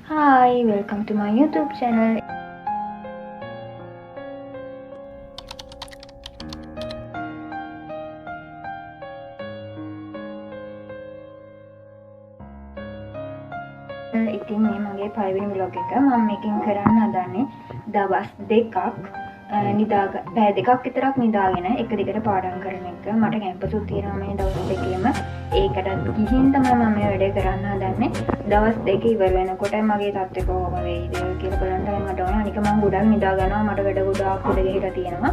Hi, welcome to my YouTube channel. ඉතින් මේ මගේ පළවෙනි vlog එක මම මේකෙන් කරන්න හදන්නේ දවස් දෙකක් පැය දෙකක් විතරක් නිදාගෙන එක දිගට පාඩම් කරන එක. මට කැම්පසුත් තියෙනවා මේ දවස් දෙකේම. ඒකටත් ගිහින් තමයි මම මේ වැඩේ කරන්න හදන්නේ. දවස් දෙක ඉවර වෙනකොට මගේ තත්ත්වය කොහොම වෙයිද කියලා බලන්න තමයි මට ඕනේ. අනික මම ගොඩක් නිදා ගන්නවා. මට වැඩ ගොඩාක් උඩ ගිහිලා තියෙනවා.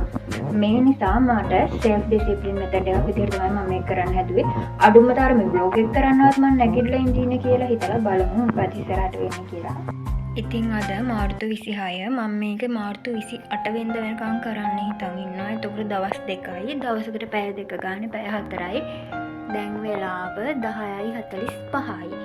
මේ නිසා මට self discipline method එකක් විදිහට තමයි මම මේක කරන්න හැදුවේ. අඩුම තරමේ vlog එක කරන්නවත් මම නැගිටලා ඉඳින්නේ කියලා හිතලා බලමු ප්‍රතිසරට වෙන්නේ කියලා. ඉතින් අද මාර්තු 26 මම මේක මාර්තු 28 වෙනිදා වෙනකම් කරන්න හිතන් ඉන්නවා. එතකොට දවස් දෙකයි. දවසකට පැය දෙක ගන්න පැය 4යි. දැන් වෙලාව 10:45යි.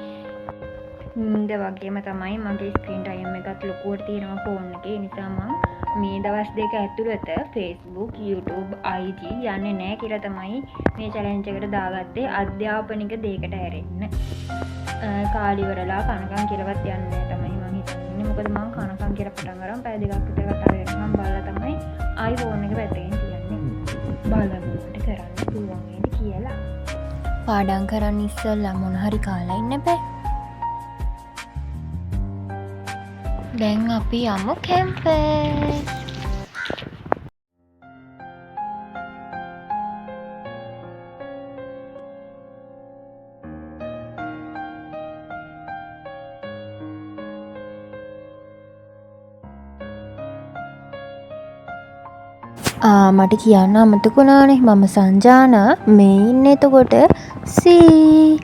ඉඳ වගේම තමයි මගේ ස්ක්‍රීන් ටයිම් එකත් ලොකුවට තියෙනවා ෆෝන් එකේ. ඒ නිසා මම මේ දවස් දෙක ඇතුළත Facebook, YouTube, IG යන්නේ නැහැ කියලා තමයි මේ චැලෙන්ජ් එකට දාගත්තේ. අධ්‍යාපනික දෙයකට ඇරෙන්න. කාලිවරලා කනකම් කියලාවත් යන්නේ නැහැ තමයි මම හිතන්නේ. මොකද මම කනකම් කියලා පටන් ගන්න පැය දෙකක් විතර කතා කරනවා. මම බලලා තමයි iPhone එක පැත්තකින් තියන්නේ. බලමුට කරන්න පුළුවන් වේද කියලා. පාඩම් කරන්න ඉස්සෙල්ලා මොන හරි කාලා ඉන්න බෑ. දැන් අපි යමු කැම්පස්. මට කියන්න අමතකුණානේ මම සංජානා මේ ඉන්නේ එතකොට සී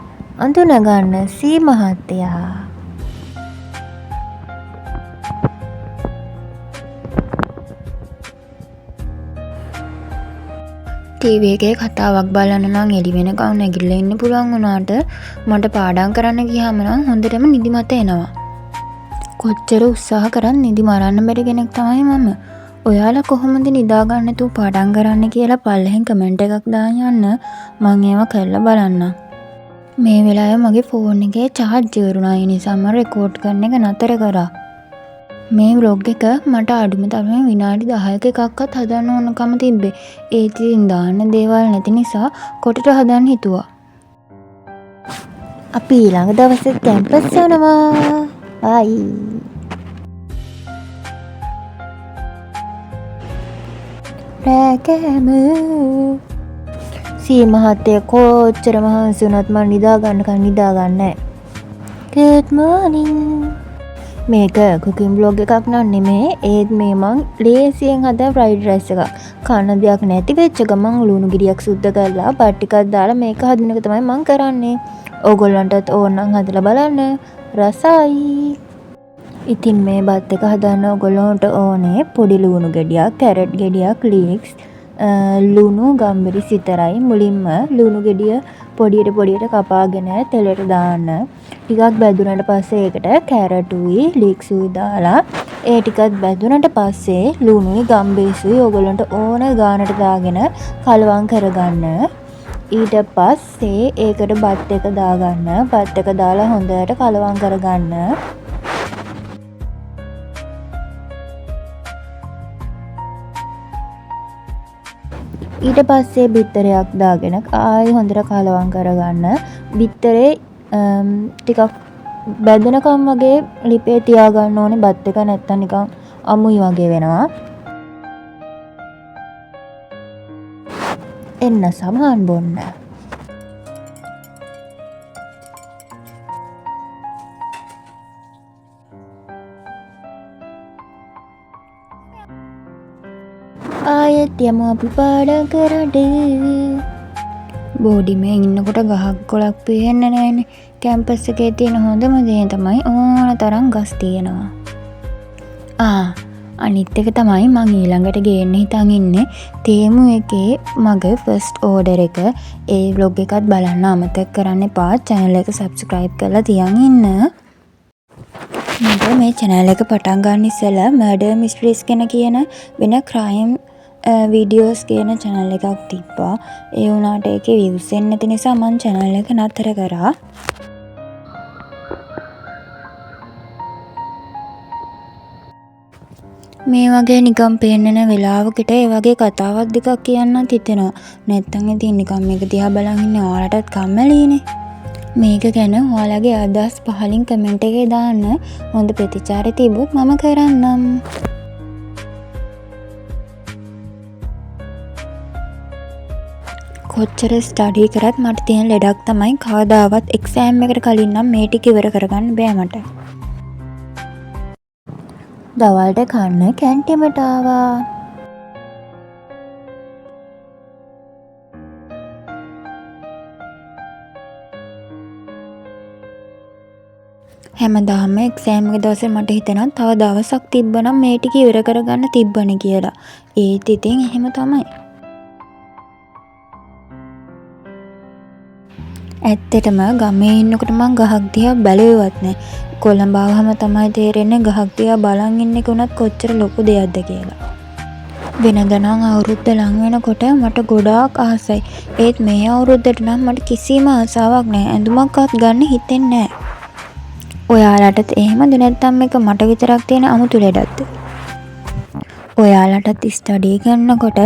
අඳුනගන්න සී මහත්තයා. ටීවී එකේ කතාවක් බලන්න නම් එළි වෙනකම් නැගිටලා ඉන්න පුළුවන් වුණාට මට පාඩම් කරන්න ගියාම නම් හොඳටම නිදිමත එනවා. කොච්චර උත්සාහ කරත් නිදි මරන්න බැරි කෙනෙක් තමයි මම. ඔයාලා කොහොමද නිදාගන්න තු පාඩම් කරන්න කියලා පල්ලෙහෙන් කමෙන්ට් එකක් දාන්න යන්න මම ඒව කරලා බලන්න. මේ වෙලාවේ මගේ ෆෝන් එකේ charge ඉවරුණා. ඒ නිසා මම රෙකෝඩ් කරන එක නතර කරා. මේ vlog එක මට අඩුම තරමේ විනාඩි 10ක එකක්වත් හදන්න ඕනකම තිබ්බේ. ඒ ඉතින් දාන්න දේවල් නැති නිසා කොටට හදන්න හිතුවා. අපි ඊළඟ දවසේ කැම්පස් යනවා. බයි. රැකෑම සී මහත්තය කොච්චර මහන්සි වුණත් මම නිදාගන්නකම් නිදාගන්නේ නැහැ. good morning. මේක කුකින් බ්ලොග් එකක් නන් නෙමේ. ඒත් මේ මං ලේසියෙන් හදන ෆ්‍රයිඩ් රයිස් එකක්. කන්න දෙයක් නැති වෙච්ච ගමන් ලුණු ගෙඩියක් සුද්ධ කරලා බත් ටිකක් දාලා මේක හදන එක තමයි මං කරන්නේ. ඕගොල්ලන්ටත් ඕන නම් හදලා බලන්න. රසයි. ඉතින් මේ බත් එක හදන්න ඔයගොල්ලන්ට ඕනේ පොඩි ලුණු ගෙඩියක්, කැරට් ගෙඩියක්, ලීක්ස්, ලුණු ගම්බිරිස් විතරයි. මුලින්ම ලුණු ගෙඩිය පොඩියට කපාගෙන තෙලට දාන්න. ටිකක් බැදුනට පස්සේ ඒකට කැරටුයි, ලීක්සුයි දාලා ඒ ටිකත් බැදුනට පස්සේ ලුණුයි ගම්බිරිසුයි ඔයගොල්ලන්ට ඕන ගානට දාගෙන කලවම් කරගන්න. ඊට පස්සේ ඒකට බත් එක දාගන්න. බත් එක දාලා හොඳට කලවම් කරගන්න. ඊට පස්සේ බිත්තරයක් දාගෙන ආයෙ හොඳට කලවම් කරගන්න. බිත්තරේ ටිකක් බැදෙනකම් වගේ ලිපේ තියාගන්න ඕනේ. බත් එක නැත්තම් නිකන් අමුයි වගේ වෙනවා. එන්න සමහන් බොන්න. ආයෙත් යමු අපි පාඩම් කරන්න. බෝඩිමේ ඉන්නකොට ගහක් කොළක් පේන්නේ නැහැනේ. කැම්පස් එකේ තියෙන හොඳම දේ තමයි ඕන තරම් ගස් තියෙනවා. අනිත් එක තමයි මං ඊළඟට ගේන්න හිතන් ඉන්නේ තේමු එකේ මගේ ෆස්ට් ඕඩර් එක. ඒ vlog එකත් බලන්න අමතක කරන්න එපා. channel එක subscribe කරලා තියන් ඉන්න. මට මේ channel එක පටන් ගන්න ඉස්සෙල්ලා murder mysteries කියන වෙන crime වීඩියෝස් කියන channel එකක් තිබ්බා. ඒ වුණාට ඒකේ views එන්නේ නැති නිසා මම channel එක නතර කරා. මේ වගේ නිකම් පේන්නන වෙලාවකට ඒ වගේ කතාවක් දෙකක් කියන්නත් හිතෙනවා. නැත්තම් ඉතින් නිකම් මේක දිහා බලන් ඉන්නේ ඔයාලටත් කම්මැලිනේ. මේක ගැන ඔයාලගේ අදහස් පහලින් කමෙන්ට් එකේ දාන්න. හොඳ ප්‍රතිචාර තිබුත් මම කරන්නම්. කොච්චර ස්ටඩි කරත් මට තියෙන ලෙඩක් තමයි කවදාවත් එක්සෑම් එකට කලින් නම් මේ ටික ඉවර කරගන්න බෑ මට. දවල්ට කන්න කැන්ටිමට ආවා. හැමදාම එක්සෑම් එක දවසේ මට හිතෙනවා තව දවසක් තිබ්බනම් මේ ටික ඉවර කරගන්න තිබ්බනේ කියලා. ඒත් ඉතින් එහෙම තමයි. ඇත්තටම ගමේ ඉන්නකොට මං ගහක් දිහා බැලුවේවත් නෑ. කොළඹ ආවම තමයි තේරෙන්නේ ගහක් දිහා බලන් ඉන්න එක උනත් කොච්චර ලොකු දෙයක්ද කියලා. වෙනදා නම් අවුරුද්ද ලඟ වෙනකොට මට ගොඩාක් ආසයි. ඒත් මේ අවුරුද්දට නම් මට කිසිම ආසාවක් නෑ. ඇඳුමක්වත් ගන්න හිතෙන්නේ නෑ. ඔයාලටත් එහෙමද නැත්නම් මේක මට විතරක් තියෙන අමුතු ලෙඩක්ද? ඔයාලටත් ස්ටඩි කරනකොට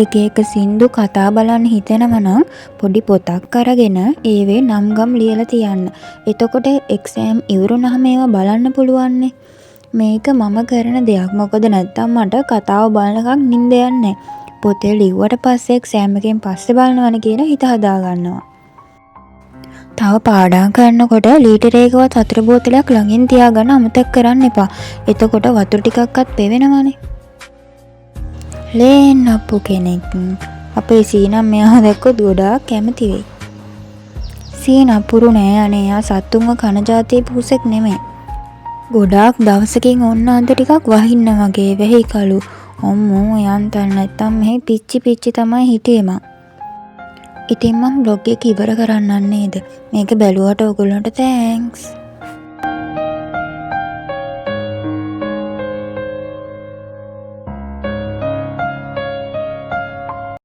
එක එක සින්දු කතා බලන්න හිතෙනවා නම් පොඩි පොතක් අරගෙන ඒවේ නම් ගම් ලියලා තියන්න. එතකොට එක්සෑම් ඉවරුනහම ඒවා බලන්න පුළුවන්නේ. මේක මම කරන දෙයක්. මොකද නැත්තම් මට කතාව බලනකම් නිින්ද යන්නේ. පොතේ ලිව්වට පස්සේ එක්සෑම් එකෙන් පස්සේ බලනවනේ කියලා හිත හදා ගන්නවා. තව පාඩම් කරනකොට ලීටරයකවත් වතුර බෝතලයක් ළඟින් තියාගන්න අමතක කරන්න එපා. එතකොට වතුර ටිකක්වත් පෙවෙනවනේ. ලේන් අප්පු කෙනෙක්. අපේ සීනම් මෙයා දැක්කොත් ගොඩාක් කැමති වෙයි. සීන අපුරු නෑ අනේ. එයා සත්තුන්ව කන જાතිය පුසෙක් නෙමෙයි. ගොඩාක් දවසකින් ඔන්න අන්ත ටිකක් වහින්න වගේ වෙහි කළු. අම්මෝ යන්තම් නැත්තම් මෙහි පිච්චි තමයි හිටියේ මං. ඉතින් මම බ්ලොග් එක ඉවර කරන්නන් නේද? මේක බැලුවට ඔයගොල්ලන්ට තෑන්ක්ස්.